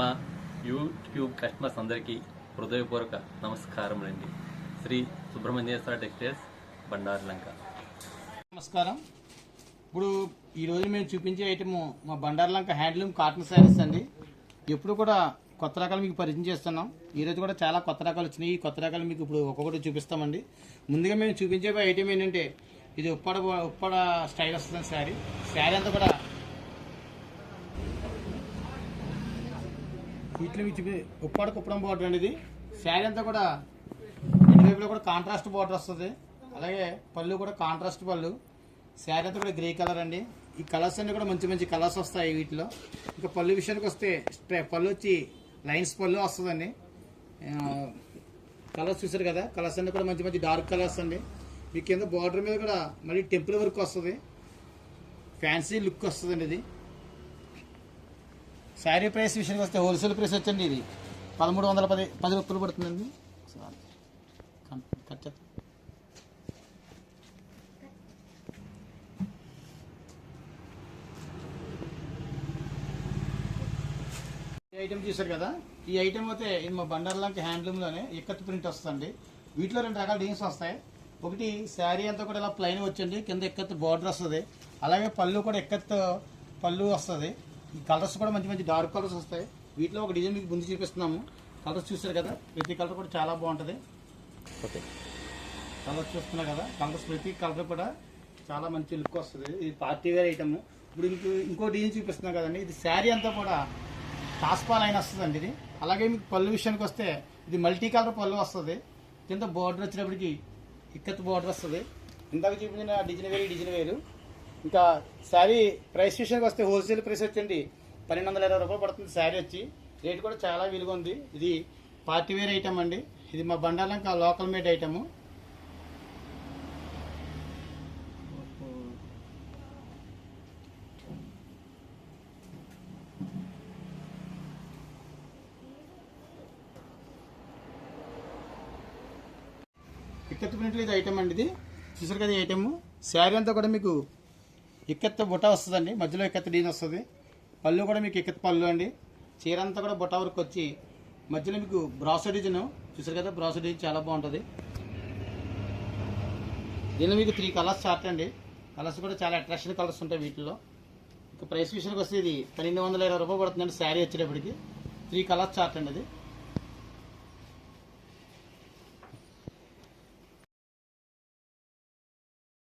మా YouTube customers అందరికీ హృదయపూర్వక నమస్కారములండి. శ్రీ సుబ్రహ్మణ్యేశ్వర టెక్స్టైల్స్ బండార్లంక. నమస్కారం. ఇప్పుడు ఈరోజు మేము చూపించే ఐటమ్ మా బండార్లంక హ్యాండ్లూమ్ కాటన్ శారీస్ అండి. ఎప్పుడు కూడా కొత్త రకాలు మీకు పరిచయం చేస్తున్నాం. ఈరోజు కూడా చాలా కొత్త రకాలు వచ్చినాయి. ఈ కొత్త రకాలు మీకు ఇప్పుడు ఒక్కొక్కటి చూపిస్తామండి. ముందుగా మేము చూపించే ఐటమ్ ఏంటంటే ఇది ఉప్పడ స్టైల్ వస్తుంది శారీ అంతా కూడా వీటిలో మీకు ఉప్పాడ కుప్పడం బార్డర్ అండి. ఇది శారీ అంతా కూడా రెండు వైపులో కూడా కాంట్రాస్ట్ బార్డర్ వస్తుంది. అలాగే పళ్ళు కూడా కాంట్రాస్ట్ పళ్ళు. శారీ అంతా కూడా గ్రే కలర్ అండి. ఈ కలర్స్ అన్ని కూడా మంచి మంచి కలర్స్ వస్తాయి వీటిలో. ఇంకా పళ్ళు విషయానికి వస్తే పళ్ళు వచ్చి లైన్స్ పళ్ళు వస్తుందండి. కలర్స్ చూసారు కదా, కలర్స్ అన్ని కూడా మంచి మంచి డార్క్ కలర్స్ అండి. మీ కింద బార్డర్ మీద కూడా మళ్ళీ టెంపుల్ వర్క్ వస్తుంది. ఫ్యాన్సీ లుక్ వస్తుందండి. ఇది శారీ ప్రైస్ విషయానికి వస్తే హోల్సేల్ ప్రైస్ వచ్చండి ఇది 1310 రూపాయలు పడుతుందండి. ఈ ఐటమ్ చూసారు కదా, ఈ ఐటమ్ అయితే ఇది మా బండార్లంక హ్యాండ్లూమ్లోనే ఇక్కత్ ప్రింట్ వస్తుంది. వీటిలో రెండు రకాల డిజైన్స్ వస్తాయి. ఒకటి శారీ అంతా కూడా ఇలా ప్లైన్ వచ్చండి, కింద ఇక్కత్ బార్డర్ వస్తుంది. అలాగే పళ్ళు కూడా ఇక్కత్ పళ్ళు వస్తుంది. ఈ కలర్స్ కూడా మంచి మంచి డార్క్ కలర్స్ వస్తాయి. వీటిలో ఒక డిజైన్ మీకు ముందు చూపిస్తున్నాము. కలర్స్ చూసారు కదా, ప్రతి కలర్ కూడా చాలా బాగుంటుంది. ఓకే, కలర్స్ చూస్తున్నారు కదా, కలర్స్ ప్రతి కలర్ కూడా చాలా మంచి లుక్ వస్తుంది. ఇది పార్టీ వేర్ ఐటమ్. ఇప్పుడు ఇంకో డిజైన్ చూపిస్తున్నాం కదండి. ఇది శారీ అంతా కూడా టాస్పా లైన్ వస్తుందండి. ఇది అలాగే మీకు పళ్ళు విషయానికి వస్తే ఇది మల్టీ కలర్ పళ్ళు వస్తుంది. కింద బార్డర్ వచ్చినప్పటికి ఇక్కత్ బార్డర్ వస్తుంది. ఇందాక చూపించిన డిజైన్ వేరు. ఇంకా శారీ ప్రైస్ విషయానికి వస్తే హోల్సేల్ ప్రైస్ వచ్చండి 1220 రూపాయలు పడుతుంది. శారీ వచ్చి రేట్ కూడా చాలా విలువ ఉంది. ఇది పార్టీ వేర్ ఐటమ్ అండి. ఇది మా Bandarlanka local made item. Ikat ప్రింట్లో ఇది ఐటమ్ అండి. ఇది చూసారు కదా, ఈ ఐటమ్ శారీ అంతా కూడా మీకు ఇక్కత్ బుట్ట వస్తుందండి. మధ్యలో ఇక్కత్ డిజైన్ వస్తుంది. పళ్ళు కూడా మీకు ఇక్కత్ పళ్ళు అండి. చీర అంతా కూడా బుట్ట వరకు వచ్చి మధ్యలో మీకు బ్రాసో డిజైన్ చూసారు కదా, బ్రాసో డిజైన్ చాలా బాగుంటుంది. దీనిలో మీకు 3 కలర్స్ చార్ట్ అండి. కలర్స్ కూడా చాలా అట్రాక్షన్ కలర్స్ ఉంటాయి వీటిలో. ఇంకా ప్రైస్ విషయానికి వస్తే ఇది 1220 రూపాయలు పడుతుందండి. శారీ వచ్చేటప్పటికి 3 కలర్స్ చార్ట్ అండి. అది